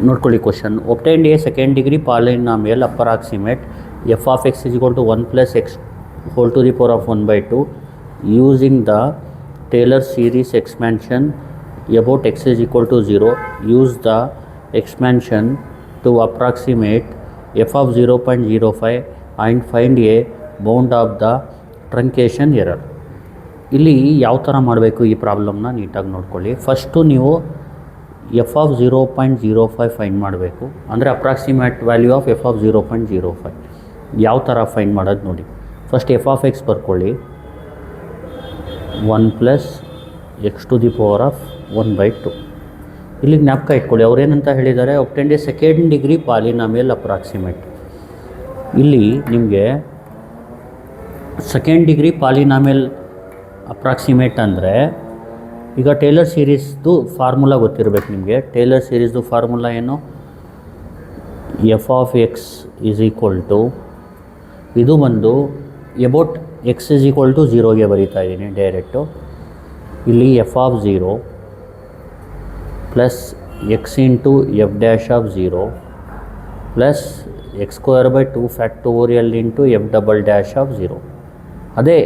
ನೋಡ್ಕೊಳ್ಳಿ question. Obtained a second degree polynomial approximate f of x is equal to 1 plus X whole to the power of 1/2 using the Taylor series expansion about x is equal to 0. Use the expansion to approximate f of 0.05 and find a bound of the truncation error. ಇಲ್ಲಿ ಯಾವ ಥರ ಮಾಡಬೇಕು ಈ ಪ್ರಾಬ್ಲಮ್ನ ನೀಟಾಗಿ ನೋಡ್ಕೊಳ್ಳಿ. First ನೀವು F of 0.05 find ಮಾಡಬೇಕು. ಅಂದರೆ approximate value of f of 0.05 ಯಾವ ಥರ ಫೈಂಡ್ ಮಾಡೋದು ನೋಡಿ. ಫಸ್ಟ್ ಎಫ್ ಆಫ್ ಎಕ್ಸ್ ಬರ್ಕೊಳ್ಳಿ. 1 plus x to the power of 1/2. ಇಲ್ಲಿಗೆ ಜ್ಞಾಪಕ ಇಟ್ಕೊಳ್ಳಿ, ಅವ್ರೇನಂತ ಹೇಳಿದ್ದಾರೆ, obtained a second degree polynomial approximate. ಇಲ್ಲಿ ನಿಮಗೆ ಸೆಕೆಂಡ್ ಡಿಗ್ರಿ ಪಾಲಿನಾಮಿಯಲ್ ಅಪ್ರಾಕ್ಸಿಮೇಟ್ ಅಂದರೆ ಈಗ ಟೇಲರ್ ಸೀರೀಸ್ದು ಫಾರ್ಮುಲಾ ಗೊತ್ತಿರಬೇಕು ನಿಮಗೆ. ಟೇಲರ್ ಸೀರೀಸ್ದು ಫಾರ್ಮುಲಾ ಏನು? F of X is equal to, ಇದು ಬಂದು about X is equal to 0ಗೆ ಬರೀತಾ ಇದ್ದೀನಿ ಡೈರೆಕ್ಟು. ಇಲ್ಲಿ F of 0 plus X into F dash of 0 plus X square by 2 factorial into F double dash of 0. ಅದೇ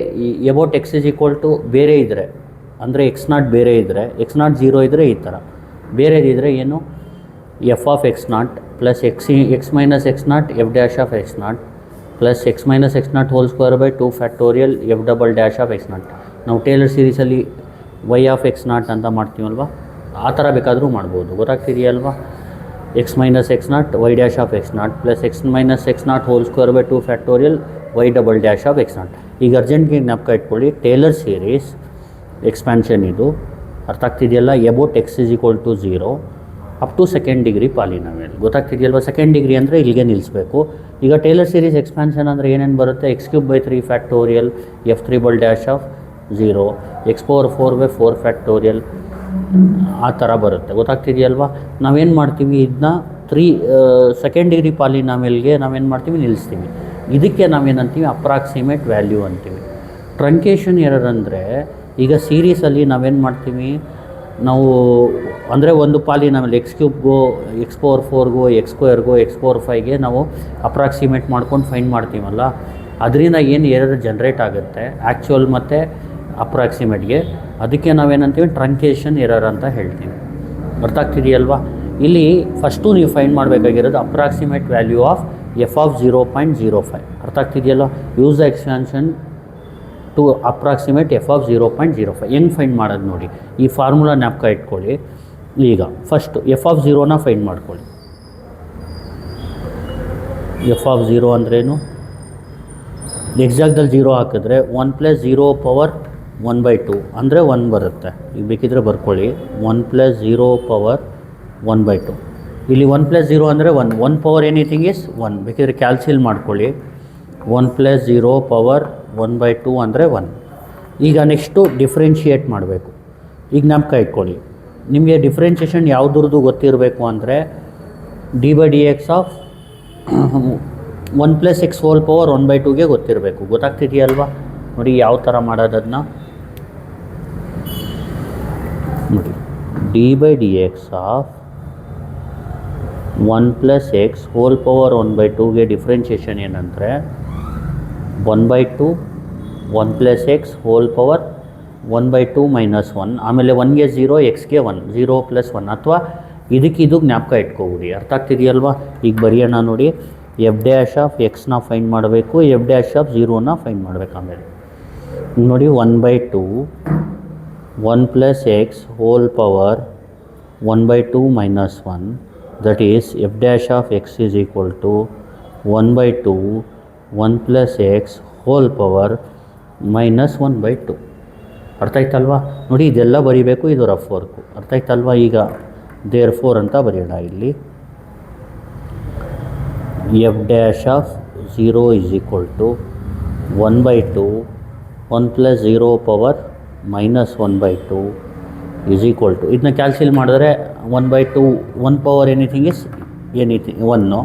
about X is equal to ಬೇರೆ ಇದ್ದರೆ, ಅಂದರೆ ಎಕ್ಸ್ ನಾಟ್ ಬೇರೆ ಇದ್ದರೆ, ಎಕ್ಸ್ ನಾಟ್ 0 ಇದ್ದರೆ ಈ ಥರ, ಬೇರೆದಿದ್ದರೆ ಏನು, F of x naught plus x minus x naught f dash of x naught plus x minus x naught whole square by 2 factorial f double dash of x naught. ನಾವು Taylor ಸೀರೀಸಲ್ಲಿ y of x naught ಅಂತ ಮಾಡ್ತೀವಲ್ವ, ಆ ಥರ ಬೇಕಾದರೂ ಮಾಡ್ಬೋದು. ಗೊತ್ತಾಗ್ತಿದೆಯಲ್ವಾ? X minus x naught y dash of x naught plus x minus x naught whole square by 2 factorial y double dash of x naught. ಈಗ ಅರ್ಜೆಂಟ್ಗೆ ಜ್ಞಾಪಕ ಇಟ್ಕೊಳ್ಳಿ, ಟೇಲರ್ ಸೀರೀಸ್ ಎಕ್ಸ್ಪ್ಯಾನ್ಷನ್ ಇದು ಅರ್ಥ ಆಗ್ತಿದೆಯಲ್ಲ. About X is equal to 0 up to second degree polynomial. ಗೊತ್ತಾಗ್ತಿದೆಯಲ್ವ? Second degree ಅಂದರೆ ಇಲ್ಲಿಗೆ ನಿಲ್ಲಿಸಬೇಕು. ಈಗ ಟೇಲರ್ ಸೀರೀಸ್ ಎಕ್ಸ್ಪ್ಯಾನ್ಷನ್ ಅಂದರೆ ಏನೇನು ಬರುತ್ತೆ? x³ 3 factorial F triple dash of 0 x⁴/4 factorial, ಆ ಥರ ಬರುತ್ತೆ. ಗೊತ್ತಾಗ್ತಿದೆಯಲ್ವಾ? ನಾವೇನು ಮಾಡ್ತೀವಿ, ಇದನ್ನ ಸೆಕೆಂಡ್ ಡಿಗ್ರಿ ಪಾಲಿನಾಮಿಯಲ್ಗೆ ನಾವೇನು ಮಾಡ್ತೀವಿ, ನಿಲ್ಲಿಸ್ತೀವಿ. ಇದಕ್ಕೆ ನಾವೇನಂತೀವಿ, ಅಪ್ರಾಕ್ಸಿಮೇಟ್ ವ್ಯಾಲ್ಯೂ ಅಂತೀವಿ. ಟ್ರಂಕೇಶನ್ ಎರರ್ ಅಂದರೆ ಈಗ ಸೀರೀಸಲ್ಲಿ ನಾವೇನು ಮಾಡ್ತೀವಿ, ನಾವು ಅಂದರೆ ಒಂದು ಪಾಲಿನಾಮಿಯಲ್ x³ x⁴ x² x⁴/5ಗೆ ನಾವು ಅಪ್ರಾಕ್ಸಿಮೇಟ್ ಮಾಡ್ಕೊಂಡು ಫೈಂಡ್ ಮಾಡ್ತೀವಲ್ಲ, ಅದರಿಂದ ಏನು ಎರರ್ ಜನ್ರೇಟ್ ಆಗುತ್ತೆ ಆ್ಯಕ್ಚುಯಲ್ ಮತ್ತು ಅಪ್ರಾಕ್ಸಿಮೇಟ್ಗೆ, ಅದಕ್ಕೆ ನಾವೇನಂತೀವಿ, ಟ್ರಂಕೇಶನ್ ಎರರ್ ಅಂತ ಹೇಳ್ತೀವಿ. ಅರ್ಥ ಆಗ್ತಿದೆಯಲ್ವಾ? ಇಲ್ಲಿ ಫಸ್ಟು ನೀವು ಫೈಂಡ್ ಮಾಡಬೇಕಾಗಿರೋದು approximate value of f of 0.05. ಅರ್ಥ ಆಗ್ತಿದೆಯಲ್ಲ? Use the expansion to approximate f of 0.05. ಹೆಂಗೆ ಫೈಂಡ್ ಮಾಡೋದು ನೋಡಿ, ಈ ಫಾರ್ಮುಲಾ ಜ್ಞಾಪಕ ಇಟ್ಕೊಳ್ಳಿ. ಈಗ ಫಸ್ಟು ಎಫ್ ಆಫ್ 0ನ ಫೈಂಡ್ ಮಾಡ್ಕೊಳ್ಳಿ. ಎಫ್ ಆಫ್ 0 ಅಂದ್ರೇನು? ಎಕ್ಸಾಕ್ಟಲ್ಲಿ 0 ಹಾಕಿದ್ರೆ 1 ಪ್ಲಸ್ 0 ಪವರ್ 1/2 ಅಂದರೆ 1 ಬರುತ್ತೆ. ಈಗ ಬೇಕಿದ್ರೆ ಬರ್ಕೊಳ್ಳಿ, 1 ಪ್ಲಸ್ 0 ಪವರ್ 1/2. ಇಲ್ಲಿ 1 ಪ್ಲಸ್ 0 ಅಂದರೆ 1 ಪವರ್ ಎನಿಥಿಂಗ್ ಇಸ್ 1. ಬೇಕಿದ್ರೆ ಕ್ಯಾಲ್ಸಿಲ್ ಮಾಡ್ಕೊಳ್ಳಿ. 1 ಪ್ಲಸ್ 0 ಪವರ್ 1/2 ಅಂದರೆ 1. ಈಗ ನೆಕ್ಸ್ಟು ಡಿಫ್ರೆನ್ಷಿಯೇಟ್ ಮಾಡಬೇಕು. ಈಗ ಜ್ಞಾಪಕ ಇಟ್ಕೊಳ್ಳಿ, ನಿಮಗೆ ಡಿಫ್ರೆನ್ಷಿಯೇಷನ್ ಯಾವುದ್ರದ್ದು ಗೊತ್ತಿರಬೇಕು ಅಂದರೆ d/dx of 1 plus X whole power 1/2ಗೆ ಗೊತ್ತಿರಬೇಕು. ಗೊತ್ತಾಗ್ತಿದೆಯಲ್ವಾ? ನೋಡಿ ಯಾವ ಥರ ಮಾಡೋದನ್ನ ನೋಡಿ. d/dx of 1 plus X whole power 1/2ಗೆ ಡಿಫ್ರೆನ್ಷಿಯೇಷನ್ ಏನಂದರೆ 1/2 1 plus X whole power 1/2 minus 1, ಆಮೇಲೆ 1ಗೆ 0 ಎಕ್ಸ್ಗೆ 1 0 ಪ್ಲಸ್ 1, ಅಥವಾ ಇದಕ್ಕಿದು ಜ್ಞಾಪಕ ಇಟ್ಕೋಬಿಡಿ. ಅರ್ಥ ಆಗ್ತಿದೆಯಲ್ವಾ? ಈಗ ಬರೆಯೋಣ ನೋಡಿ. ಎಫ್ ಡ್ಯಾಶ್ ಆಫ್ ಎಕ್ಸ್ನ ಫೈಂಡ್ ಮಾಡಬೇಕು, ಎಫ್ ಡ್ಯಾಶ್ ಆಫ್ 0ನ ಫೈಂಡ್ ಮಾಡಬೇಕು. ಆಮೇಲೆ ನೋಡಿ 1/2 1 plus X whole power 1/2 minus 1, that is F dash of X is equal to 1/2 1 plus X whole power minus 1/2. ಅರ್ಥ ಆಯ್ತಲ್ವಾ? ನೋಡಿ ಇದೆಲ್ಲ ಬರೀಬೇಕು, ಇದು ರಫ್ ವರ್ಕು. ಅರ್ಥ ಆಯ್ತಲ್ವಾ? ಈಗ therefore ಅಂತ ಬರೆಯೋಣ. ಇಲ್ಲಿ F dash of 0 is equal to 1/2 1 plus 0 power minus 1/2 is equal to, ಇದನ್ನ ಕ್ಯಾಲ್ಸಿಲ್ ಮಾಡಿದ್ರೆ 1/2 1 ಪವರ್ ಎನಿಥಿಂಗ್ ಇಸ್ 1,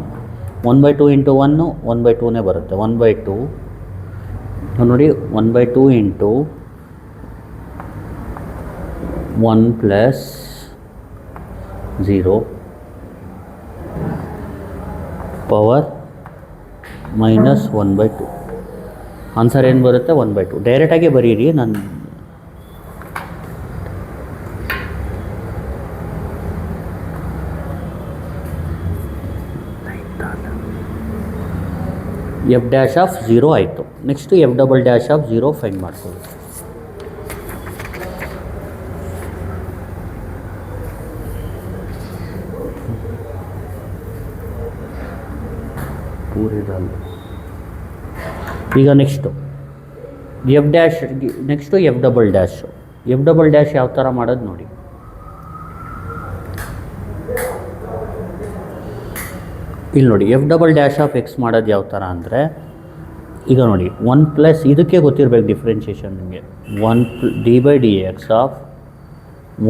1/2 ಇಂಟು 1 1/2ನೇ ಬರುತ್ತೆ. 1/2 ನೋಡಿ, 1/2 ಇಂಟು 1 ಪ್ಲಸ್ 0 ಪವರ್ -1/2. ಆನ್ಸರ್ ಏನು ಬರುತ್ತೆ? 1/2. ಡೈರೆಕ್ಟಾಗಿ ಬರೀರಿ. ನಾನು ಎಫ್ ಡ್ಯಾಶ್ ಆಫ್ 0 ಆಯಿತು. Next F double dash of 0 find ಮಾಡ್ಕೊಳ್ಳಿ. ಈಗ next F dash, next F double dash. F double dash ಯಾವ ಥರ ಮಾಡೋದು ನೋಡಿ. ಇಲ್ಲಿ ನೋಡಿ, F double dash of X ಮಾಡೋದು ಯಾವ ಥರ ಅಂದರೆ, ಈಗ ನೋಡಿ 1 + ಇದಕ್ಕೆ ಗೊತ್ತಿರಬೇಕು ಡಿಫ್ರೆನ್ಷಿಯೇಷನ್ ನಿಮಗೆ. d/dx of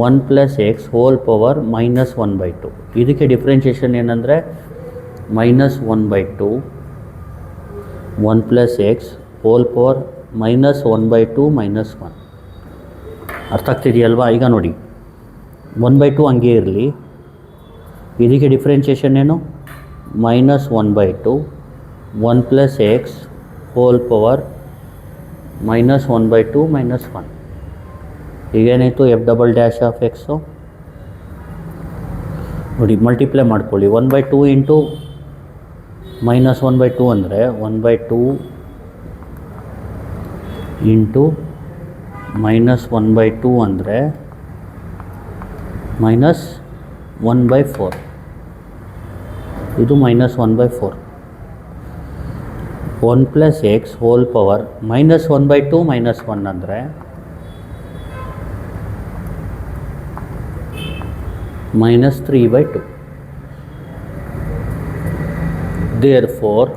1 + x whole power -1/2. ಇದಕ್ಕೆ ಡಿಫ್ರೆನ್ಷಿಯೇಷನ್ ಏನಂದರೆ -1/2 1 + x ಹೋಲ್ ಪವರ್ -1/2 -1. ಅರ್ಥ ಆಗ್ತಿದೆಯಲ್ವಾ? ಈಗ ನೋಡಿ 1/2 ಹಂಗೆ ಇರಲಿ. ಇದಕ್ಕೆ ಡಿಫ್ರೆನ್ಷಿಯೇಷನ್ ಏನು? -1/2 1 + x ಹೋಲ್ ಪವರ್ -1/2 -1. ಈಗೇನಾಯಿತು? F double dash of x ನೋಡಿ, ಮಲ್ಟಿಪ್ಲೈ ಮಾಡ್ಕೊಳ್ಳಿ. 1/2 ಇಂಟು -1/2 ಅಂದರೆ 1/2 ಇಂಟು -1/2 ಅಂದರೆ -1/4. ಇದು -1/4. 1 + x ಹೋಲ್ ಪವರ್ -1/2 -1 ಅಂದರೆ -3/2. ದೇರ್ಫೋರ್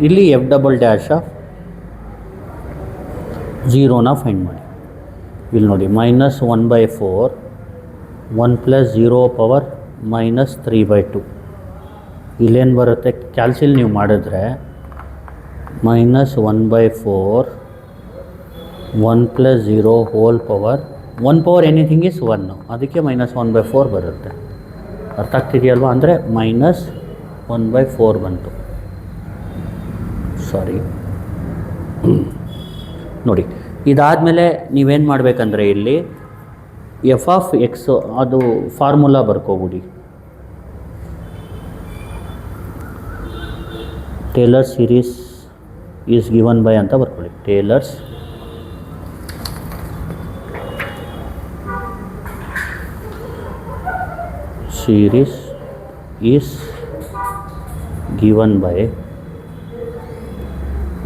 ಇಲ್ಲಿ ಎಫ್ ಡಬಲ್ ಡ್ಯಾಶ್ ಆಫ್ 0ನ ಫೈಂಡ್ ಮಾಡಿ. ಇಲ್ಲಿ ನೋಡಿ -1/4 1 + 0 ಪವರ್ -3/2. ಇಲ್ಲೇನು ಬರುತ್ತೆ? ಕ್ಯಾಲ್ಸಿಲ್ ನೀವು ಮಾಡಿದ್ರೆ -1/4 1 + 0 whole power 1 power anything is 1, ಅದಕ್ಕೆ -1/4 ಬರುತ್ತೆ. ಅರ್ಥ ಆಗ್ತಿದೆಯಲ್ವಾ? ಅಂದರೆ -1/4 ಬಂತು. ಸಾರಿ ನೋಡಿ. ಇದಾದಮೇಲೆ ನೀವೇನು ಮಾಡಬೇಕಂದ್ರೆ ಇಲ್ಲಿ ಎಫ್ ಆಫ್ ಎಕ್ಸ್ ಅದು ಫಾರ್ಮುಲಾ ಬರ್ಕೋಬಿಡಿ. Taylor series is given by ಅಂತ ಬರ್ಕೊಳ್ಳಿ. Taylor's series is given by,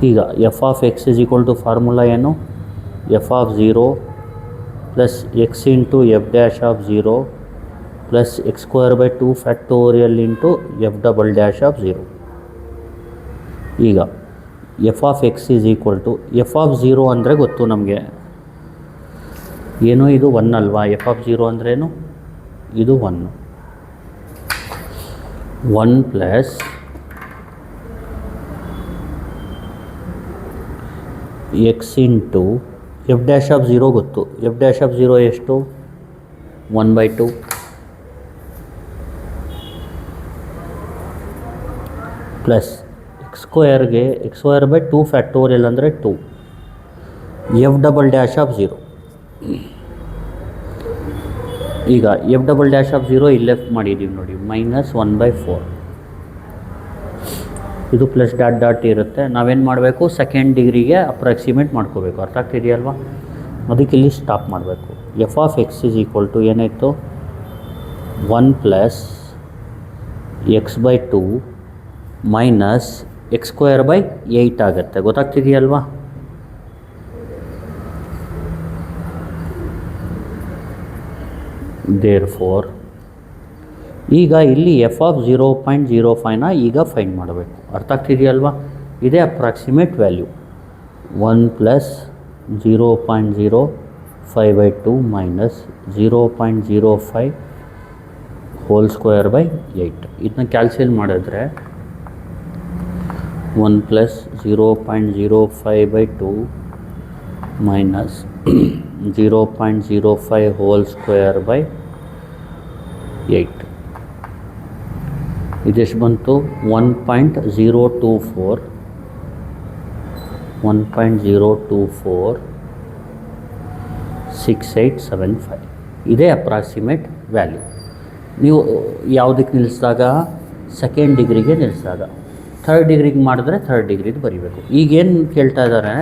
ಈಗ f of x is equal to formula ಏನು? F of 0 plus X into F dash of 0 plus x² factorial into F double dash of 0. ಈಗ f of X is equal to f of 0 ಅಂದರೆ ಗೊತ್ತು ನಮಗೆ ಏನು? ಇದು 1 ಅಲ್ವಾ? F of 0 ಅಂದ್ರೇನು? ಇದು 1 plus X into F dash of 0 ಗೊತ್ತು. ಎಫ್ ಡ್ಯಾಶ್ ಆಫ್ 0 ಎಷ್ಟು? 1/2 ಪ್ಲಸ್ x²ಗೆ x² ಫ್ಯಾಕ್ಟೋರಿಯಲ್ ಅಂದರೆ 2 ಎಫ್ ಡಬಲ್ ಡ್ಯಾಶ್ ಆಫ್ 0. ಈಗ ಎಫ್ ಡಬಲ್ ಡ್ಯಾಶ್ ಆಫ್ 0 ಇಲ್ಲೇ ಮಾಡಿದ್ದೀವಿ ನೋಡಿ, -1/4. ಇದು ಪ್ಲಸ್ ಡಾಟ್ ಇರುತ್ತೆ. ನಾವೇನು ಮಾಡಬೇಕು? ಸೆಕೆಂಡ್ ಡಿಗ್ರಿಗೆ ಅಪ್ರಾಕ್ಸಿಮೇಟ್ ಮಾಡ್ಕೋಬೇಕು. ಅರ್ಥ ಆಗ್ತಿದೆಯಲ್ವಾ? ಅದಕ್ಕೆ ಇಲ್ಲಿ ಸ್ಟಾಪ್ ಮಾಡಬೇಕು. F of X is equal to ಏನಾಯಿತು? 1 + x/2 ಮೈನಸ್ x²/8 ಆಗುತ್ತೆ. ಗೊತ್ತಾಗ್ತಿದೆಯಲ್ವಾ? ದೇರ್ಫೋರ್ ಈಗ ಇಲ್ಲಿ ಎಫ್ ಆಫ್ 0.05ನ ಈಗ ಫೈಂಡ್ ಮಾಡಬೇಕು. ಅರ್ಥ ಆಗ್ತಿದೆಯಲ್ವಾ? ಇದೇ ಅಪ್ರಾಕ್ಸಿಮೇಟ್ ವ್ಯಾಲ್ಯೂ. 1 + 0.05/2 ಮೈನಸ್ 0.05 ಹೋಲ್ ಸ್ಕ್ವೇರ್/8. ಇದನ್ನ ಕ್ಯಾಲ್ಸಿಲ್ ಮಾಡಿದ್ರೆ 1 + 0.05/2 ಮೈನಸ್ 0.05 ಹೋಲ್ ಸ್ಕ್ವೇರ್/8. ಇದೆಷ್ಟು ಬಂತು 1.024 6875 ಇದೇ ಅಪ್ರಾಕ್ಸಿಮೇಟ್ ವ್ಯಾಲ್ಯೂ. ನೀವು ಯಾವುದಕ್ಕೆ ನಿಲ್ಲಿಸಿದಾಗ ಸೆಕೆಂಡ್ ಡಿಗ್ರಿಗೆ ನಿಲ್ಲಿಸಿದಾಗ, ಥರ್ಡ್ ಡಿಗ್ರಿಗೆ ಮಾಡಿದ್ರೆ ಥರ್ಡ್ ಡಿಗ್ರಿದು ಬರೀಬೇಕು. ಈಗೇನು ಕೇಳ್ತಾ ಇದ್ದಾರೆ,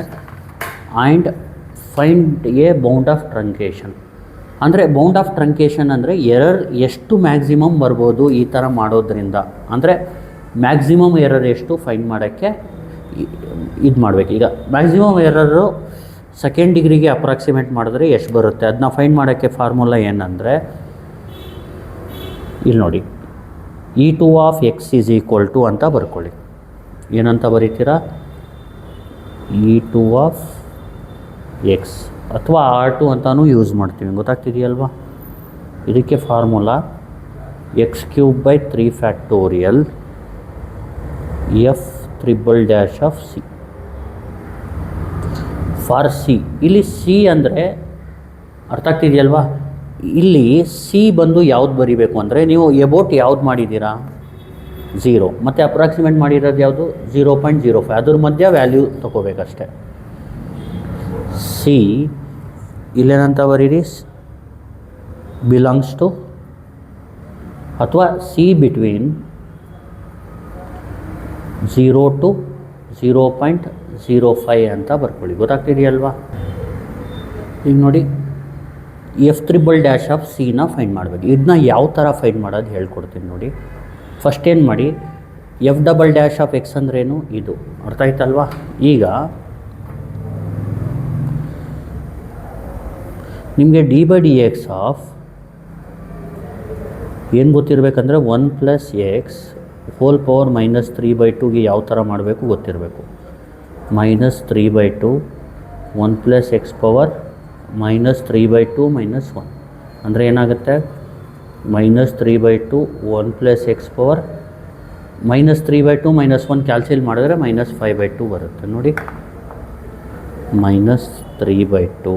and find a bound of truncation. ಅಂದರೆ ಬೌಂಡ್ ಆಫ್ ಟ್ರಂಕೇಶನ್ ಅಂದರೆ ಎರರ್ ಎಷ್ಟು ಮ್ಯಾಕ್ಸಿಮಮ್ ಬರ್ಬೋದು ಈ ಥರ ಮಾಡೋದ್ರಿಂದ, ಅಂದರೆ ಮ್ಯಾಕ್ಸಿಮಮ್ ಎರರ್ ಎಷ್ಟು ಫೈಂಡ್ ಮಾಡೋಕ್ಕೆ ಇದು ಮಾಡಬೇಕು. ಈಗ ಮ್ಯಾಕ್ಸಿಮಮ್ ಎರರು ಸೆಕೆಂಡ್ ಡಿಗ್ರಿಗೆ ಅಪ್ರಾಕ್ಸಿಮೇಟ್ ಮಾಡಿದ್ರೆ ಎಷ್ಟು ಬರುತ್ತೆ ಅದನ್ನ ಫೈಂಡ್ ಮಾಡೋಕ್ಕೆ ಫಾರ್ಮುಲಾ ಏನಂದರೆ, ಇಲ್ಲಿ ನೋಡಿ, E2 of X is equal to ಅಂತ ಬರ್ಕೊಳ್ಳಿ. ಏನಂತ ಬರೀತೀರಾ, E2 ಆಫ್ ಎಕ್ಸ್ ಅಥವಾ R2 ಅಂತಲೂ ಯೂಸ್ ಮಾಡ್ತೀವಿ, ಗೊತ್ತಾಗ್ತಿದೆಯಲ್ವಾ. ಇದಕ್ಕೆ formula x³ / 3 f∼ of C for C. ಇಲ್ಲಿ ಸಿ ಅಂದರೆ ಅರ್ಥ ಆಗ್ತಿದೆಯಲ್ವಾ. ಇಲ್ಲಿ ಸಿ ಬಂದು ಯಾವ್ದು ಬರೀಬೇಕು ಅಂದರೆ, ನೀವು ಎಬೋಟ್ ಯಾವ್ದು ಮಾಡಿದ್ದೀರಾ 0 ಮತ್ತು ಅಪ್ರಾಕ್ಸಿಮೇಟ್ ಮಾಡಿರೋದು ಯಾವುದು 0.05, ಅದ್ರ ಮಧ್ಯ ವ್ಯಾಲ್ಯೂ ತೊಗೋಬೇಕಷ್ಟೆ. ಸಿ ಇಲ್ಲೇನಂತ ಬರೀರಿ, ಬಿಲಾಂಗ್ಸ್ ಟು ಅಥವಾ ಸಿ ಬಿಟ್ವೀನ್ 0 to 0.05 ಅಂತ ಬರ್ಕೊಳ್ಳಿ, ಗೊತ್ತಾಗ್ತಿದೆಯಲ್ವಾ. ಈಗ ನೋಡಿ, f∼ ಆಫ್ ಸಿನ ಫೈಂಡ್ ಮಾಡಬೇಕು. ಇದನ್ನ ಯಾವ ಥರ ಫೈಂಡ್ ಮಾಡೋದು ಹೇಳ್ಕೊಡ್ತೀನಿ ನೋಡಿ. ಫಸ್ಟ್ ಏನು ಮಾಡಿ, f∼ ಆಫ್ ಎಕ್ಸ್ ಅಂದ್ರೇನು, ಇದು ಅರ್ಥ ಆಯ್ತಲ್ವಾ. ಈಗ ನಿಮಗೆ d/dx ಆಫ್ ಏನು ಗೊತ್ತಿರಬೇಕಂದ್ರೆ 1 + x ಹೋಲ್ ಪವರ್ -3/2ಗೆ ಯಾವ ಥರ ಮಾಡಬೇಕು ಗೊತ್ತಿರಬೇಕು. -3/2 1 + x ಪವರ್ -3/2 - 1 ಅಂದರೆ ಏನಾಗುತ್ತೆ, -3/2 1 + x ಪವರ್ -3/2 - 1 ಕ್ಯಾಲ್ಸಿಲ್ ಮಾಡಿದ್ರೆ -5/2 ಬರುತ್ತೆ ನೋಡಿ. -3/2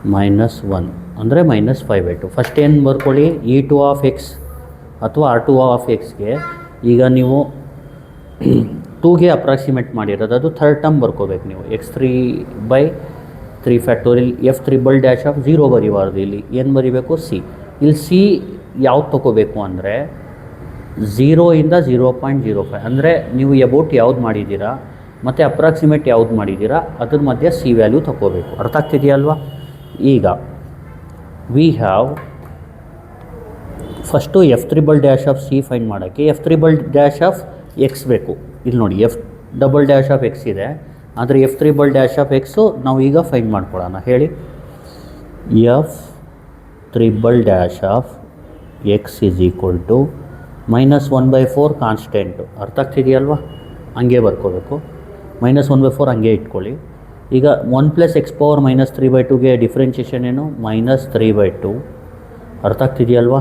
- 1 ಅಂದರೆ -5/2. ಫಸ್ಟ್ ಏನು ಬರ್ಕೊಳ್ಳಿ, E2 ಆಫ್ ಎಕ್ಸ್ ಅಥವಾ R2 ಆಫ್ ಎಕ್ಸ್ಗೆ ಈಗ ನೀವು 2ಗೆ ಅಪ್ರಾಕ್ಸಿಮೇಟ್ ಮಾಡಿರೋದು, ಅದು ಥರ್ಡ್ ಟರ್ಮ್ ಬರ್ಕೋಬೇಕು ನೀವು. x3/3 f∼ ಆಫ್ 0 ಬರೀಬಾರ್ದು, ಇಲ್ಲಿ ಏನು ಬರೀಬೇಕು, ಸಿ. ಇಲ್ಲಿ ಸಿ ಯಾವ್ದು ತೊಗೋಬೇಕು ಅಂದರೆ 0 ಇಂದ 0.05, ಅಂದರೆ ನೀವು ಎಬೋಟ್ ಯಾವ್ದು ಮಾಡಿದ್ದೀರಾ ಮತ್ತು ಅಪ್ರಾಕ್ಸಿಮೇಟ್ ಯಾವ್ದು ಮಾಡಿದ್ದೀರಾ ಅದ್ರ ಮಧ್ಯೆ ಸಿ ವ್ಯಾಲ್ಯೂ ತೊಗೋಬೇಕು. ಅರ್ಥ ಆಗ್ತಿದೆಯಲ್ವಾ. ಈಗ we have first f∼ of C find ಮಾಡೋಕ್ಕೆ f∼ ಆಫ್ ಎಕ್ಸ್ ಬೇಕು. ಇಲ್ಲಿ ನೋಡಿ, f∼ ಆಫ್ ಎಕ್ಸ್ ಇದೆ, ಆದರೆ f∼ ಆಫ್ ಎಕ್ಸು ನಾವು ಈಗ ಫೈಂಡ್ ಮಾಡ್ಕೊಳ್ಳೋಣ. ಹೇಳಿ, f∼ of X is equal to -1/4 constant. ಅರ್ಥ ಆಗ್ತಿದೆಯಲ್ವಾ, ಹಂಗೆ ಬರ್ಕೋಬೇಕು. -1/4 ಹಂಗೆ ಇಟ್ಕೊಳ್ಳಿ. ಈಗ 1 + x ಪವರ್ -3/2ಗೆ ಡಿಫ್ರೆನ್ಷಿಯೇಷನ್ ಏನು, -3/2. ಅರ್ಥ ಆಗ್ತಿದೆಯಲ್ವಾ.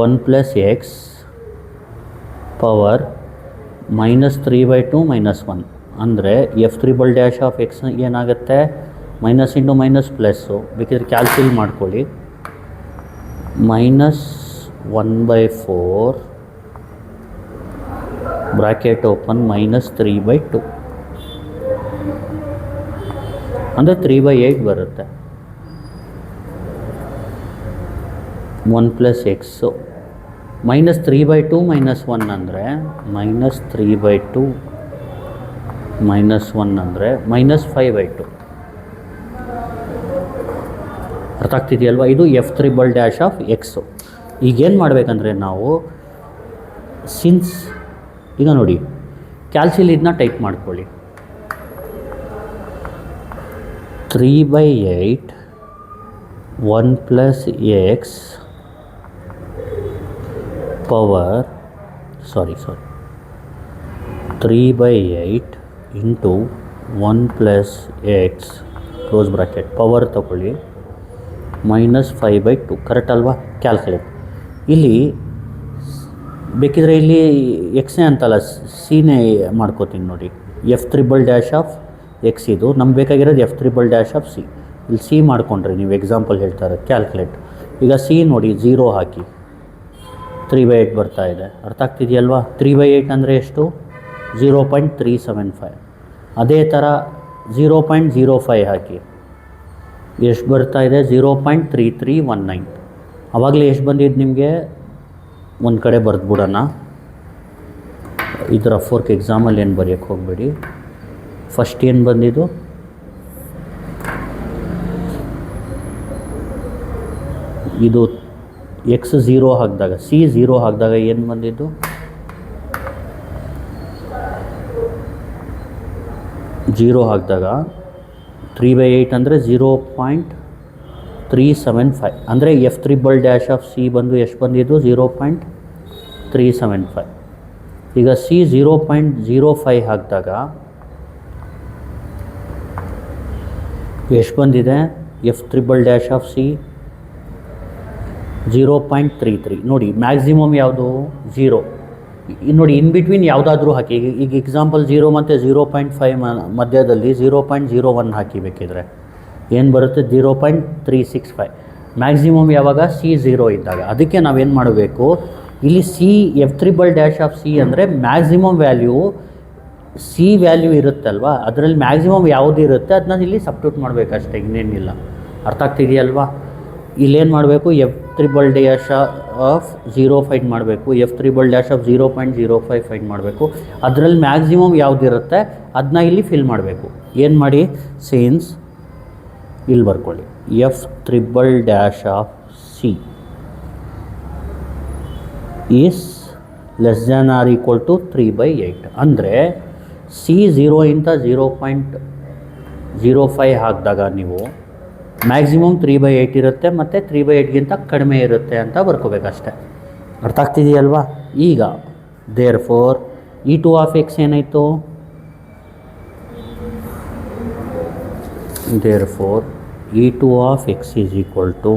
1 + x ಪವರ್ -3/2 - 1 ಅಂದರೆ f∼ ಆಫ್ ಎಕ್ಸ್ ಏನಾಗುತ್ತೆ, ಮೈನಸ್ ಇಂಟು ಮೈನಸ್ ಪ್ಲಸ್ಸು, ಬೇಕಿದ್ರೆ ಕ್ಯಾಲ್ಸಿಲ್ ಮಾಡ್ಕೊಳ್ಳಿ. -1/4 ಬ್ರ್ಯಾಕೆಟ್ ಓಪನ್ -3/2 ಅಂದರೆ 3/8 ಬರುತ್ತೆ. 1 + ಎಕ್ಸು -3/2 - 1 ಅಂದರೆ -3/2 - 1 ಅಂದರೆ -5/2. ಅರ್ಥ ಆಗ್ತಿದೆಯಲ್ವಾ. ಇದು f∼ ಆಫ್ ಎಕ್ಸು. ಈಗೇನು ಮಾಡಬೇಕಂದ್ರೆ ನಾವು ಸಿನ್ಸ್ ಈಗ ನೋಡಿ ಕ್ಯಾಲ್ಸಿಲ್ ಇದನ್ನ ಟೈಪ್ ಮಾಡ್ಕೊಳ್ಳಿ. 3/8 1 + x power 3/8 into 1 + x close bracket power ತಗೊಳ್ಳಿ -5/2. ಕರೆಕ್ಟ್ ಅಲ್ವಾ. ಕ್ಯಾಲ್ಕುಲೇಟ್. ಇಲ್ಲಿ ಬೇಕಿದ್ರೆ ಇಲ್ಲಿ ಎಕ್ಸೇ ಅಂತಲ್ಲ ಸಿನೇ ಮಾಡ್ಕೋತೀನಿ ನೋಡಿ. f∼ ಆಫ್ ಎಕ್ಸ್ ಇದು ನಮ್ಗೆ ಬೇಕಾಗಿರೋದು f∼ ಆಫ್ ಸಿ. ಇಲ್ಲಿ ಸಿ ಮಾಡಿಕೊಂಡ್ರೆ ನೀವು ಎಕ್ಸಾಂಪಲ್ ಹೇಳ್ತಾರೆ ಕ್ಯಾಲ್ಕುಲೇಟ್. ಈಗ ಸಿ ನೋಡಿ 0 ಹಾಕಿ 3/8 ಬರ್ತಾ ಇದೆ. ಅರ್ಥ ಆಗ್ತಿದೆಯಲ್ವಾ? 3/8 ಅಂದರೆ ಎಷ್ಟು? 0.375. ಅದೇ ಥರ 0.05 ಹಾಕಿ, ಎಷ್ಟು ಬರ್ತಾ ಇದೆ? 0.3319. ಆವಾಗಲೇ ಎಷ್ಟು ಬಂದಿದ್ದು ನಿಮಗೆ? ಒಂದು ಕಡೆ ಬರೆದ್ಬಿಡೋಣ. ಇದರ ಫೋರ್ಕ್ ಎಕ್ಸಾಮಲ್ಲಿ ಏನು ಬರೆಯೋಕ್ಕೆ ಹೋಗಬೇಡಿ. ಫಸ್ಟ್ ಏನು ಬಂದಿದ್ದು? ಇದು ಎಕ್ಸ್ 0 ಹಾಕಿದಾಗ, ಸಿ 0 ಹಾಕಿದಾಗ ಏನು ಬಂದಿದ್ದು? 0 ಹಾಕಿದಾಗ 3/8 ಅಂದರೆ 0.375. ಅಂದರೆ F'' ಬಂದು ಎಷ್ಟು ಬಂದಿದ್ದು? 0.375. ಈಗ ಸಿ 0.05 ಹಾಕಿದಾಗ ಎಷ್ಟು ಬಂದಿದೆ? F'' 0.33. ನೋಡಿ, ಮ್ಯಾಕ್ಸಿಮಮ್ ಯಾವುದು? 0. ನೋಡಿ, ಇನ್ ಬಿಟ್ವೀನ್ ಯಾವುದಾದ್ರೂ ಹಾಕಿ. ಈಗ ಎಕ್ಸಾಂಪಲ್ 0 ಮತ್ತು 0.5 ಮಧ್ಯದಲ್ಲಿ 0.01 ಹಾಕಿ. ಬೇಕಿದ್ರೆ ಏನು ಬರುತ್ತೆ? 0.365. ಮ್ಯಾಕ್ಸಿಮಮ್ ಯಾವಾಗ? ಸಿ 0 ಇದ್ದಾಗ. ಅದಕ್ಕೆ ನಾವೇನು ಮಾಡಬೇಕು? ಇಲ್ಲಿ ಸಿ F'' ಅಂದರೆ ಮ್ಯಾಕ್ಸಿಮಮ್ ವ್ಯಾಲ್ಯೂ ಸಿ ವ್ಯಾಲ್ಯೂ ಇರುತ್ತಲ್ವ, ಅದರಲ್ಲಿ ಮ್ಯಾಕ್ಸಿಮಮ್ ಯಾವುದು ಇರುತ್ತೆ ಅದನ್ನ ಇಲ್ಲಿ ಸಬ್ಸ್ಟಿಟ್ಯೂಟ್ ಮಾಡಬೇಕಷ್ಟೇ, ಇನ್ನೇನಿಲ್ಲ. ಅರ್ಥ ಆಗ್ತಿದೆಯಲ್ವಾ? ಇಲ್ಲೇನು ಮಾಡಬೇಕು? F''0 ಫೈಂಡ್ ಮಾಡಬೇಕು. F''0.05 ಫೈಂಡ್ ಮಾಡಬೇಕು. ಅದರಲ್ಲಿ ಮ್ಯಾಕ್ಸಿಮಮ್ ಯಾವುದಿರುತ್ತೆ ಅದನ್ನ ಇಲ್ಲಿ ಫಿಲ್ ಮಾಡಬೇಕು. ಏನು ಮಾಡಿ? ಸಿನ್ಸ್ ಇಲ್ಲಿ ಬರ್ಕೊಳ್ಳಿ, F''C is less than or equal to 3/8. ಅಂದರೆ ಸಿ 0 ಇಂದ 0.05 ಹಾಕಿದಾಗ ನೀವು ಮ್ಯಾಕ್ಸಿಮಮ್ 3/8 ಇರುತ್ತೆ ಮತ್ತು 3/8ಗಿಂತ ಕಡಿಮೆ ಇರುತ್ತೆ ಅಂತ ಬರ್ಕೋಬೇಕಷ್ಟೆ. ಅರ್ಥ ಆಗ್ತಿದೆಯಲ್ವಾ? ಈಗ ದೇರ್ಫೋರ್ E2 ಏನಾಯಿತು? Therefore E2 is equal to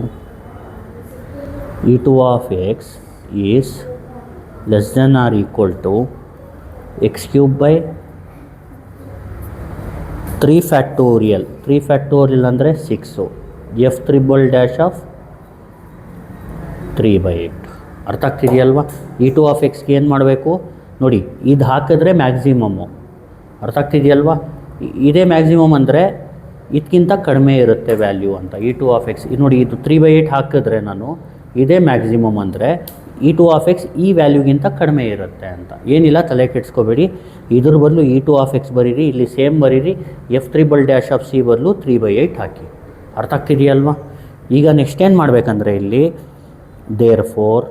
E2 is less than or equal to x³ 3 factorial. 3 factorial ಅಂದರೆ 6. F''3/8. ಅರ್ಥ ಆಗ್ತಿದೆಯಲ್ವಾ? E2 ಏನು ಮಾಡಬೇಕು? ನೋಡಿ, ಇದು ಹಾಕಿದ್ರೆ ಮ್ಯಾಕ್ಸಿಮಮ್ಮು. ಅರ್ಥ ಆಗ್ತಿದೆಯಲ್ವಾ? ಇದೇ ಮ್ಯಾಕ್ಸಿಮಮ್ ಅಂದರೆ ಇದಕ್ಕಿಂತ ಕಡಿಮೆ ಇರುತ್ತೆ ವ್ಯಾಲ್ಯೂ ಅಂತ. E2 ನೋಡಿ, ಇದು 3/8 ಹಾಕಿದ್ರೆ ನಾನು ಇದೇ ಮ್ಯಾಕ್ಸಿಮಮ್ ಅಂದರೆ E2 ಈ ವ್ಯಾಲ್ಯೂಗಿಂತ ಕಡಿಮೆ ಇರುತ್ತೆ ಅಂತ. ಏನಿಲ್ಲ, ತಲೆ ಕೆಡಿಸ್ಕೋಬೇಡಿ. ಇದ್ರ ಬದಲು E2 ಬರೀರಿ, ಇಲ್ಲಿ ಸೇಮ್ ಬರೀರಿ. F''C ಬದಲು 3/8 ಹಾಕಿ. ಅರ್ಥ ಆಗ್ತಿದೆಯಲ್ವಾ? ಈಗ ನೆಕ್ಸ್ಟ್ ಏನು ಮಾಡಬೇಕಂದ್ರೆ ಇಲ್ಲಿ ದೇರ್ಫೋರ್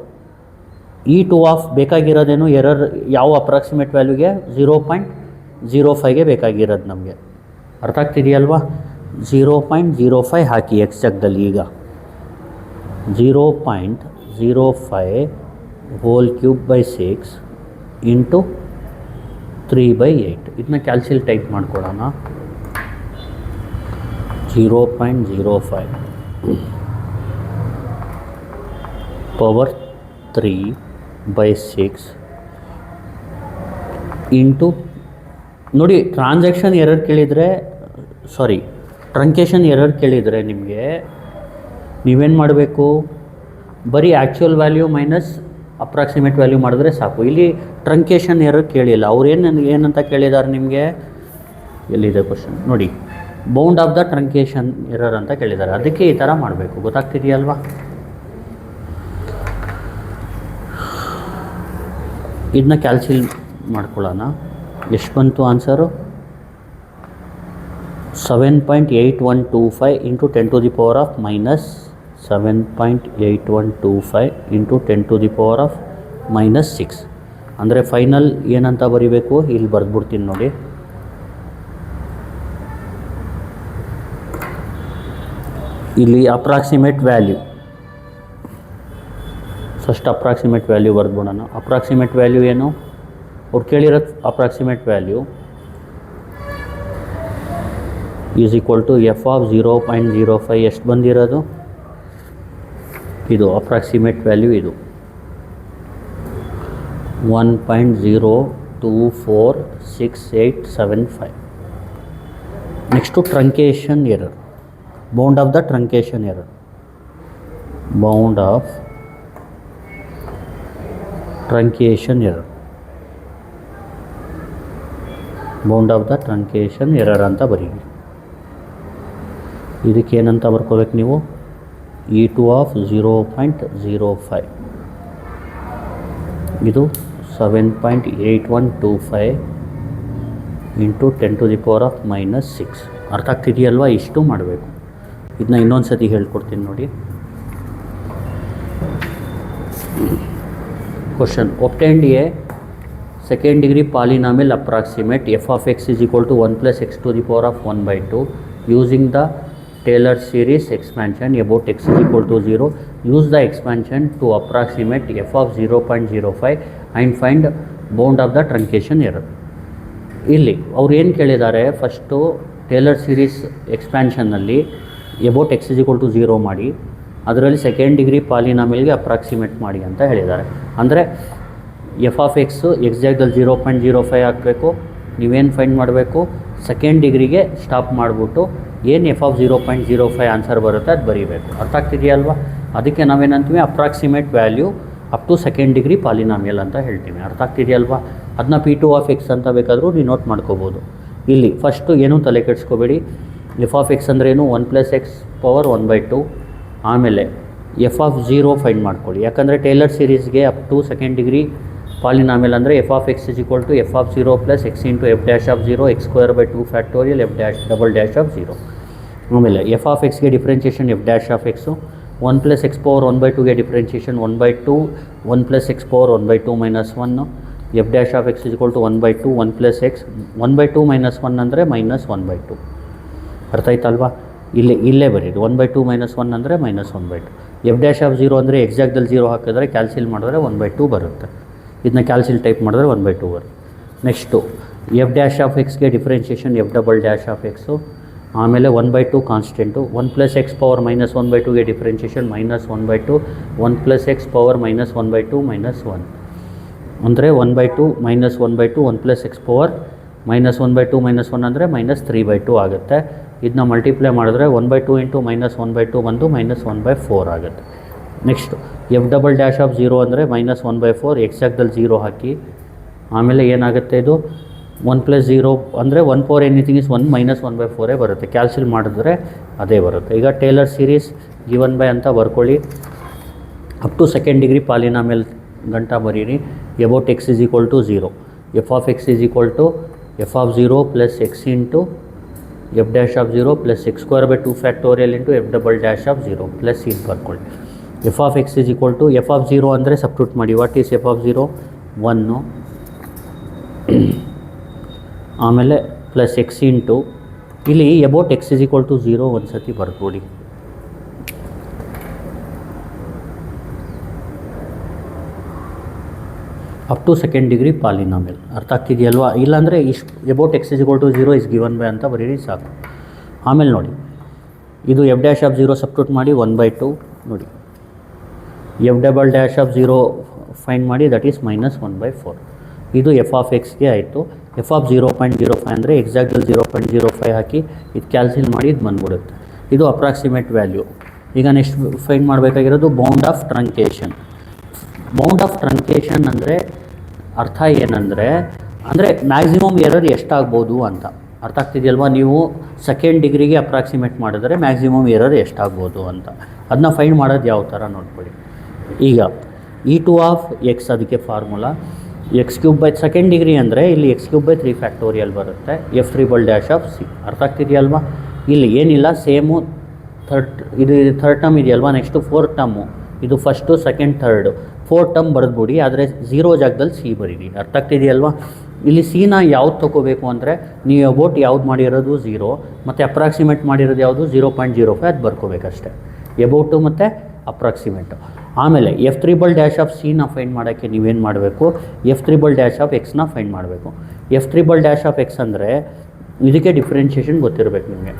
E2 ಬೇಕಾಗಿರೋದೇನು? ಎರರ್ ಯಾವ ಅಪ್ರಾಕ್ಸಿಮೇಟ್ ವ್ಯಾಲ್ಯೂಗೆ? 0.05ಗೆ ಬೇಕಾಗಿರೋದು ನಮಗೆ. ಅರ್ಥ ಆಗ್ತಿದೆಯಲ್ವಾ? 0.05 ಹಾಕಿ ಎಕ್ಸ್ ಜಾಗದಲ್ಲಿ. ಈಗ 0.05/6 ಇಂಟು 3/8. ಇದನ್ನ ಕ್ಯಾಲ್ಸಿಲ್ ಟೈಪ್ ಮಾಡ್ಕೊಳ್ಳೋಣ. 0.05 ಪವರ್ 3/6 ಇಂಟು, ನೋಡಿ, ಟ್ರಾನ್ಸಾಕ್ಷನ್ ಎರರ್ ಕೇಳಿದರೆ, ಟ್ರಂಕೇಶನ್ ಎರರ್ ಕೇಳಿದರೆ ನಿಮಗೆ ನೀವೇನು ಮಾಡಬೇಕು? ಬರೀ actual value minus approximate value ಮಾಡಿದ್ರೆ ಸಾಕು. ಇಲ್ಲಿ ಟ್ರಂಕೇಶನ್ ಎರರ್ ಕೇಳಿಲ್ಲ. ಅವ್ರು ಏನಂತ ಕೇಳಿದ್ದಾರೆ ನಿಮಗೆ? ಎಲ್ಲಿದೆ ಕ್ವಶನ್ ನೋಡಿ, bound of the truncation error ಅಂತ ಕೇಳಿದ್ದಾರೆ. ಅದಕ್ಕೆ ಈ ಥರ ಮಾಡಬೇಕು. ಗೊತ್ತಾಗ್ತಿದೆಯಲ್ವಾ? ಇದನ್ನ ಕ್ಯಾಲ್ಸಿಲ್ ಮಾಡ್ಕೊಳ್ಳೋಣ. ಎಷ್ಟು ಬಂತು ಆನ್ಸರು? 7.8125 ಇಂಟು 10⁻⁻⁻. 7.8125 ಇಂಟು 10⁻⁻6. ಅಂದರೆ ಫೈನಲ್ ಏನಂತ ಬರೀಬೇಕು? ಇಲ್ಲಿ ಬರೆದ್ಬಿಡ್ತೀನಿ ನೋಡಿ. ಇಲ್ಲಿ approximate value, first approximate value ಬರೆದ್ಬಿಡೋಣ. ಅಪ್ರಾಕ್ಸಿಮೇಟ್ ವ್ಯಾಲ್ಯೂ ಏನು? ಅವ್ರು ಕೇಳಿರೋದು approximate value is equal to F'0.05 ಎಷ್ಟು ಬಂದಿರೋದು? ಇದು ಅಪ್ರಾಕ್ಸಿಮೇಟ್ ವ್ಯಾಲ್ಯೂ. ಇದು 1.024685. Next truncation error, bound of the truncation error. Bound of truncation error, bound of the truncation error ಅಂತ ಬರೀರಿ. ಇದಕ್ಕೇನಂತ ಬರ್ಕೋಬೇಕು ನೀವು, E2 ಆಫ್ 0.05, ಇದು 7.8125 ಇಂಟು 10⁻⁻⁶. ಅರ್ಥ ಆಗ್ತಿದೆಯಲ್ವಾ? ಇಷ್ಟು ಮಾಡಬೇಕು. ಇದನ್ನ ಇನ್ನೊಂದು ಸತಿ ಹೇಳ್ಕೊಡ್ತೀನಿ ನೋಡಿ. Question: obtained a second degree polynomial approximate f of x is equal to 1 plus x⁻1/2 using the Taylor series expansion about x is equal to 0. Use the expansion to approximate f of 0.05 and find bound of the truncation error. ಇಲ್ಲಿ ಅವ್ರು ಏನು ಕೇಳಿದ್ದಾರೆ, first Taylor series ಎಕ್ಸ್ಪ್ಯಾನ್ಷನ್ನಲ್ಲಿ about x is equal to 0 ಮಾಡಿ, ಅದರಲ್ಲಿ second degree ಪಾಲಿನಾಮಿಯಲ್ಗೆ approximate ಮಾಡಿ ಅಂತ ಹೇಳಿದ್ದಾರೆ. ಅಂದರೆ ಎಫ್ ಆಫ್ ಎಕ್ಸು ಎಕ್ಸಾಕ್ಟಲ್ಲಿ 0.05 ಹಾಕಬೇಕು. ನೀವೇನು ಫೈಂಡ್ ಮಾಡಬೇಕು, ಸೆಕೆಂಡ್ ಡಿಗ್ರಿಗೆ ಸ್ಟಾಪ್ ಮಾಡಿಬಿಟ್ಟು ಏನು ಎಫ್ ಆಫ್ 0.05 ಆನ್ಸರ್ ಬರುತ್ತೆ ಅದು ಬರೀಬೇಕು. ಅರ್ಥ ಆಗ್ತಿದೆಯಲ್ವಾ? ಅದಕ್ಕೆ ನಾವೇನಂತೀವಿ, approximate value up to second degree polynomial ಅಂತ ಹೇಳ್ತೀವಿ. ಅರ್ಥ ಆಗ್ತಿದೆಯಲ್ವಾ? ಅದನ್ನ P2 ಆಫ್ ಎಕ್ಸ್ ಅಂತ ಬೇಕಾದರೂ ನೀವು ನೋಟ್ ಮಾಡ್ಕೋಬೋದು. ಇಲ್ಲಿ ಫಸ್ಟು ಏನೂ ತಲೆ ಕೆಡಿಸ್ಕೋಬೇಡಿ. ಎಫ್ ಆಫ್ ಎಕ್ಸ್ ಅಂದ್ರೇನು, 1 + x⁻1/2. ಆಮೇಲೆ ಎಫ್ ಆಫ್ 0 ಫೈಂಡ್ ಮಾಡ್ಕೊಳ್ಳಿ. ಯಾಕಂದರೆ ಟೇಲರ್ ಸೀರೀಸ್ಗೆ up to second degree polynomial ಅಂದರೆ f of x is equal to f of 0 + x into f'(0), x² / 2 f'(0). ಆಮೇಲೆ ಎಫ್ ಆಫ್ ಎಕ್ಸ್ಗೆ ಡಿಫ್ರೆನ್ಷಿಯೇಷನ್ f'(x), 1 + x⁻1/2ಗೆ differentiation 1/2, 1 + x⁻1/2 - 1, f'(x) is equal to 1/2, 1 + x 1/2 - 1 ಅಂದರೆ -1/2. ಅರ್ಥ ಆಯ್ತಲ್ವಾ? ಇಲ್ಲೇ ಬರೀರಿ, 1/2 - 1 ಅಂದರೆ -1/2. f'(0) ಅಂದರೆ ಎಕ್ಸಾಕ್ಟಲ್ಲಿ 0 ಹಾಕಿದ್ರೆ ಕ್ಯಾಲ್ಸಿಲ್ ಮಾಡಿದ್ರೆ 1/2 ಬರುತ್ತೆ. ಇದನ್ನ ಕ್ಯಾಲ್ಸಿಲ್ ಟೈಪ್ ಮಾಡಿದ್ರೆ 1/2 ಬರುತ್ತೆ. ನೆಕ್ಸ್ಟು f'(x)ಗೆ ಡಿಫ್ರೆನ್ಷಿಯೇಷನ್ f'(x), ಆಮೇಲೆ 1/2 ಕಾನ್ಸ್ಟೆಂಟು, 1 + x⁻−1/2ಗೆ ಡಿಫ್ರೆನ್ಷಿಯೇಷನ್ -1/2, 1 + x⁻−1/2 - 1 ಅಂದರೆ 1/2 - 1/2, 1 + x⁻−1/2 - 1 ಅಂದರೆ -3/2 ಆಗುತ್ತೆ. ಇದನ್ನ ಮಲ್ಟಿಪ್ಲೈ ಮಾಡಿದ್ರೆ 1/2 ಇಂಟು -1/2 ಬಂದು -1/4 ಆಗುತ್ತೆ. ನೆಕ್ಸ್ಟು f'(0) ಅಂದರೆ -1/4, ಎಕ್ಸಾಕ್ಟಲ್ಲಿ 0 ಹಾಕಿ. ಆಮೇಲೆ ಏನಾಗುತ್ತೆ, ಇದು 1 + 0 ಅಂದರೆ 1 / ಎನಿಥಿಂಗ್ ಇಸ್ 1 -1/4 ಬರುತ್ತೆ. ಕ್ಯಾಲ್ಸಿಲ್ ಮಾಡಿದ್ರೆ ಅದೇ ಬರುತ್ತೆ. ಈಗ ಟೇಲರ್ ಸೀರೀಸ್ ಗಿವನ್ ಬೈ ಅಂತ ಬರ್ಕೊಳ್ಳಿ. Up to second degree polynomial ಗಂಟ ಬರೀರಿ. About x is equal to 0, f of x is equal to f of 0 + x into f'(0 + x² / 2 into f'(0) plus ಇದು ಬರ್ಕೊಳ್ಳಿ. F of x is equal to f of 0 ಅಂದರೆ substitute ಮಾಡಿ. What is F of 0? 1, ಆಮೇಲೆ plus x into ಇಲ್ಲಿ about x is equal to 0 ಒಂದು ಸತಿ ಬರ್ಕೊಡಿ. Up to second degree polynomial. ಅರ್ಥ ಆಗ್ತಿದೆಯಲ್ವಾ? ಇಲ್ಲಾಂದರೆ ಇಷ್ಟು about x is equal to 0 is given by ಅಂತ ಬರೀರಿ ಸಾಕು. ಆಮೇಲೆ ನೋಡಿ, ಇದು f'(0) ಸಬ್ಸ್ಟಿಟ್ಯೂಟ್ ಮಾಡಿ 1/2 ನೋಡಿ, f'(0) ಫೈಂಡ್ ಮಾಡಿ, ದಟ್ ಈಸ್ -1/4. ಇದು ಎಫ್ ಆಫ್ ಎಕ್ಸ್ಗೆ ಆಯಿತು. ಎಫ್ ಆಫ್ 0.05 ಅಂದರೆ ಎಕ್ಸಾಕ್ಟಲ್ಲಿ 0.05 ಹಾಕಿ ಇದು ಕ್ಯಾಲ್ಸಿಲ್ ಮಾಡಿ ಇದು ಬಂದ್ಬಿಡುತ್ತೆ. ಇದು ಅಪ್ರಾಕ್ಸಿಮೇಟ್ ವ್ಯಾಲ್ಯೂ. ಈಗ ನೆಕ್ಸ್ಟ್ ಫೈಂಡ್ ಮಾಡಬೇಕಾಗಿರೋದು bound of truncation. Bound of truncation ಅಂದರೆ ಅರ್ಥ ಏನಂದರೆ ಮ್ಯಾಕ್ಸಿಮಮ್ ಎರರ್ ಎಷ್ಟಾಗ್ಬೋದು ಅಂತ. ಅರ್ಥ ಆಗ್ತಿದೆಯಲ್ವಾ? ನೀವು ಸೆಕೆಂಡ್ ಡಿಗ್ರಿಗೆ ಅಪ್ರಾಕ್ಸಿಮೇಟ್ ಮಾಡಿದ್ರೆ ಮ್ಯಾಕ್ಸಿಮಮ್ ಎರರ್ ಎಷ್ಟಾಗ್ಬೋದು ಅಂತ. ಅದನ್ನ ಫೈಂಡ್ ಮಾಡೋದು ಯಾವ ಥರ ನೋಡ್ಕೊಳ್ಳಿ. ಈಗ E2 ಆಫ್ ಎಕ್ಸ್, ಅದಕ್ಕೆ ಫಾರ್ಮುಲಾ x³ ಸೆಕೆಂಡ್ ಡಿಗ್ರಿ ಅಂದರೆ ಇಲ್ಲಿ x³ 3 ಬರುತ್ತೆ, f'(' ಆಫ್ c. ಅರ್ಥ ಆಗ್ತಿದೆಯಲ್ವಾ? ಇಲ್ಲಿ ಏನಿಲ್ಲ, ಸೇಮು ಇದು ಥರ್ಡ್ ಟರ್ಮ್ ಇದೆಯಲ್ವಾ, ನೆಕ್ಸ್ಟು ಫೋರ್ತ್ ಟರ್ಮು, ಇದು first second third fourth term ಬರೆದ್ಬಿಡಿ. ಆದರೆ 0 ಜಾಗದಲ್ಲಿ ಸಿ ಬರೀರಿ. ಅರ್ಥ ಆಗ್ತಿದೆಯಲ್ವಾ? ಇಲ್ಲಿ ಸಿನ ಯಾವ್ದು ತೊಗೋಬೇಕು ಅಂದರೆ ನೀವು ಅಬೌಟ್ ಯಾವ್ದು ಮಾಡಿರೋದು 0 ಮತ್ತು ಅಪ್ರಾಕ್ಸಿಮೇಟ್ ಮಾಡಿರೋದು ಯಾವುದು 0.05 ಅದು ಬರ್ಕೋಬೇಕಷ್ಟೆ. ಎಬೌಟು ಮತ್ತು ಅಪ್ರಾಕ್ಸಿಮೇಟು. ಆಮೇಲೆ f'(' ಆಫ್ ಸಿನ ಫೈಂಡ್ ಮಾಡೋಕ್ಕೆ ನೀವೇನು ಮಾಡಬೇಕು, f'(' ಆಫ್ ಎಕ್ಸ್ನ ಫೈಂಡ್ ಮಾಡಬೇಕು. f'(' ಆಫ್ ಎಕ್ಸ್ ಅಂದರೆ ಇದಕ್ಕೆ ಡಿಫ್ರೆನ್ಷಿಯೇಷನ್ ಗೊತ್ತಿರಬೇಕು ನಿಮಗೆ.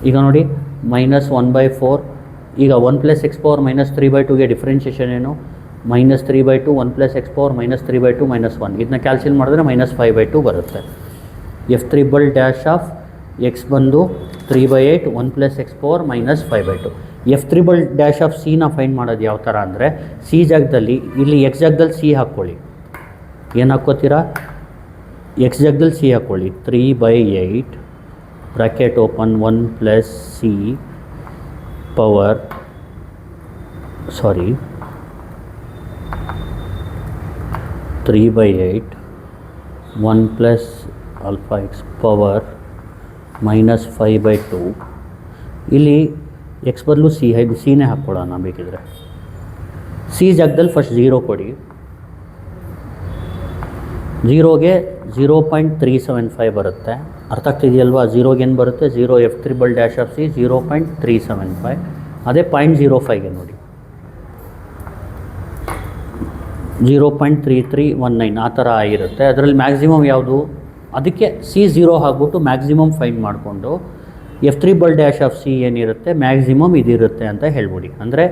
ಈಗ ನೋಡಿ -1/4. ಈಗ 1 + x⁻−3/2ಗೆ ಡಿಫ್ರೆನ್ಷಿಯೇಷನ್ ಏನು, -3/2, 1 + x⁻−3/2 - 1. ಇದನ್ನ ಕ್ಯಾಲ್ಸಿಲ್ ಮಾಡಿದ್ರೆ -5/2 ಬರುತ್ತೆ. f'(' ಆಫ್ ಎಕ್ಸ್ ಬಂದು 3/8, 1 + x⁻−5/2. F triple dash of ಸಿನ ಫೈಂಡ್ ಮಾಡೋದು ಯಾವ ಥರ ಅಂದರೆ ಸಿ ಜಾಗದಲ್ಲಿ ಇಲ್ಲಿ ಎಕ್ಸ್ ಜಾಗದಲ್ಲಿ ಸಿ ಹಾಕ್ಕೊಳ್ಳಿ. ಏನು ಹಾಕ್ಕೋತೀರಾ? ಎಕ್ಸ್ ಜಾಗದಲ್ಲಿ ಸಿ ಹಾಕ್ಕೊಳ್ಳಿ. 3/8 bracket open 1 plus C power 3/8 1 plus alpha X power -5/2. ಇಲ್ಲಿ ಎಕ್ಸ್ ಬದಲು ಸಿನೇ ಹಾಕ್ಕೊಡೋಣ ಬೇಕಿದ್ರೆ. ಸಿ ಜಾಗದಲ್ಲಿ ಫಸ್ಟ್ 0 ಕೊಡಿ. 0ಗೆ 0.375 ಬರುತ್ತೆ. ಅರ್ಥ ಆಗ್ತಿದೆಯಲ್ವಾ? 0ಗೆ ಏನು ಬರುತ್ತೆ? 0 F triple dash of C 0.375. ಅದೇ 0.05ಗೆ ನೋಡಿ 0.3319 ಆ ಥರ ಆಗಿರುತ್ತೆ. ಅದರಲ್ಲಿ ಮ್ಯಾಕ್ಸಿಮಮ್ ಯಾವುದು? ಅದಕ್ಕೆ ಸಿ 0 ಹಾಕ್ಬಿಟ್ಟು ಮ್ಯಾಕ್ಸಿಮಮ್ ಫೈಂಡ್ ಮಾಡಿಕೊಂಡು F triple dash of C ಏನಿರುತ್ತೆ ಮ್ಯಾಕ್ಸಿಮಮ್ ಇದಿರುತ್ತೆ ಅಂತ ಹೇಳ್ಬಿಡಿ. ಅಂದರೆ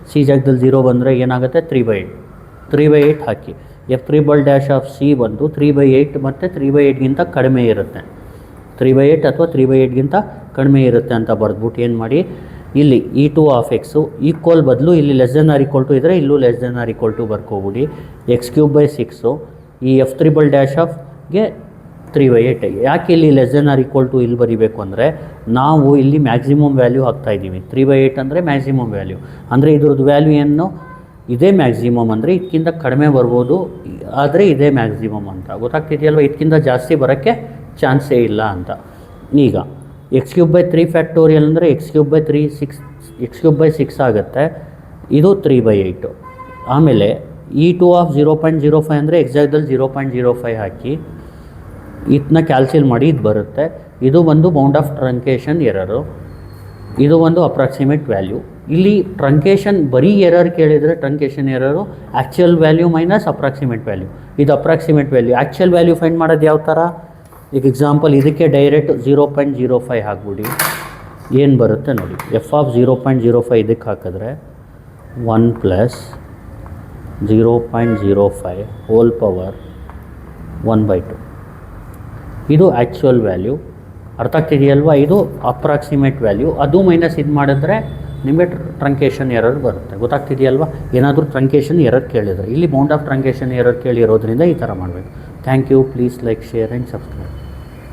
ಸಿ ಜಾಗದಲ್ಲಿ 0 ಬಂದರೆ ಏನಾಗುತ್ತೆ? 3/8 ಹಾಕಿ. F triple dash of C ಬಂದು 3/8 ಮತ್ತು 3/8ಗಿಂತ ಕಡಿಮೆ ಇರುತ್ತೆ. 3/8 ಅಥವಾ 3/8ಗಿಂತ ಕಡಿಮೆ ಇರುತ್ತೆ ಅಂತ ಬರೆದ್ಬಿಟ್ಟು ಏನು ಮಾಡಿ, ಇಲ್ಲಿ E2 ಆಫ್ ಎಕ್ಸು ಈಕ್ವಲ್ ಬದಲು ಇಲ್ಲಿ less than or equal to ಇದ್ದರೆ ಇಲ್ಲೂ less than or equal to ಬರ್ಕೋಬಿಡಿ. x3/6 ಈ ಎಫ್ ತ್ರಿಬಲ್ ಡ್ಯಾಶ್ ಆಫ್ಗೆ 3/8. ಯಾಕೆ ಇಲ್ಲಿ less than or equal to ಇಲ್ಲಿ ಬರೀಬೇಕು ಅಂದರೆ ನಾವು ಇಲ್ಲಿ ಮ್ಯಾಕ್ಸಿಮಮ್ ವ್ಯಾಲ್ಯೂ ಹಾಕ್ತಾಯಿದ್ದೀವಿ. 3/8 ಅಂದರೆ ಮ್ಯಾಕ್ಸಿಮಮ್ ವ್ಯಾಲ್ಯೂ, ಅಂದರೆ ಇದ್ರದ್ದು ವ್ಯಾಲ್ಯೂ ಏನು? ಇದೇ ಮ್ಯಾಕ್ಸಿಮಮ್. ಅಂದರೆ ಇದಕ್ಕಿಂತ ಕಡಿಮೆ ಬರ್ಬೋದು, ಆದರೆ ಇದೇ ಮ್ಯಾಕ್ಸಿಮಮ್ ಅಂತ ಗೊತ್ತಾಗ್ತಿದೆಯಲ್ವ? ಇದಕ್ಕಿಂತ ಜಾಸ್ತಿ ಬರೋಕ್ಕೆ ಚಾನ್ಸೇ ಇಲ್ಲ ಅಂತ. ಈಗ x³ 3 ಅಂದರೆ x³ ಆಗುತ್ತೆ. ಇದು 3/8. ಆಮೇಲೆ E2 ಆಫ್ 0.05 ಅಂದರೆ ಎಕ್ಸಾಕ್ಟಲ್ಲಿ 0.05 ಹಾಕಿ ಇದನ್ನ ಕ್ಯಾಲ್ಸಿಲ್ ಮಾಡಿ ಇದು ಬರುತ್ತೆ. ಇದು ಒಂದು ಬೌಂಡ್ ಆಫ್ ಟ್ರಂಕೇಶನ್ ಎರರು, ಇದು ಒಂದು ಅಪ್ರಾಕ್ಸಿಮೇಟ್ ವ್ಯಾಲ್ಯೂ. ಇಲ್ಲಿ ಟ್ರಂಕೇಶನ್ ಬರೀ ಎರರ್ ಕೇಳಿದರೆ truncation error actual value minus approximate value. ಇದು approximate value. Actual value find ಮಾಡೋದು ಯಾವ ಥರ? ಈಗ ಎಕ್ಸಾಂಪಲ್ ಇದಕ್ಕೆ ಡೈರೆಕ್ಟ್ 0.05 ಹಾಕ್ಬಿಡಿ. ಏನು ಬರುತ್ತೆ ನೋಡಿ, ಎಫ್ ಆಫ್ 0.05 ಇದಕ್ಕೆ ಹಾಕಿದ್ರೆ 1 ಪ್ಲಸ್ 0.05 ಹೋಲ್ ಪವರ್ 1/2. ಇದು ಆ್ಯಕ್ಚುಯಲ್ ವ್ಯಾಲ್ಯೂ. ಅರ್ಥ ಆಗ್ತಿದೆಯಲ್ವಾ? ಇದು ಅಪ್ರಾಕ್ಸಿಮೇಟ್ ವ್ಯಾಲ್ಯೂ. ಅದು ಮೈನಸ್ ಇದು ಮಾಡಿದ್ರೆ ನಿಮಗೆ ಟ್ರಂಕೇಶನ್ ಎರರ್ ಬರುತ್ತೆ. ಗೊತ್ತಾಗ್ತಿದೆಯಲ್ವಾ? ಏನಾದರೂ ಟ್ರಂಕೇಶನ್ ಎರರ್ ಕೇಳಿದರೆ ಇಲ್ಲಿ ಬೌಂಡ್ ಆಫ್ ಟ್ರಂಕೇಶನ್ ಎರರ್ ಕೇಳಿರೋದ್ರಿಂದ ಈ ಥರ ಮಾಡಬೇಕು. Thank you. Please like, share and subscribe.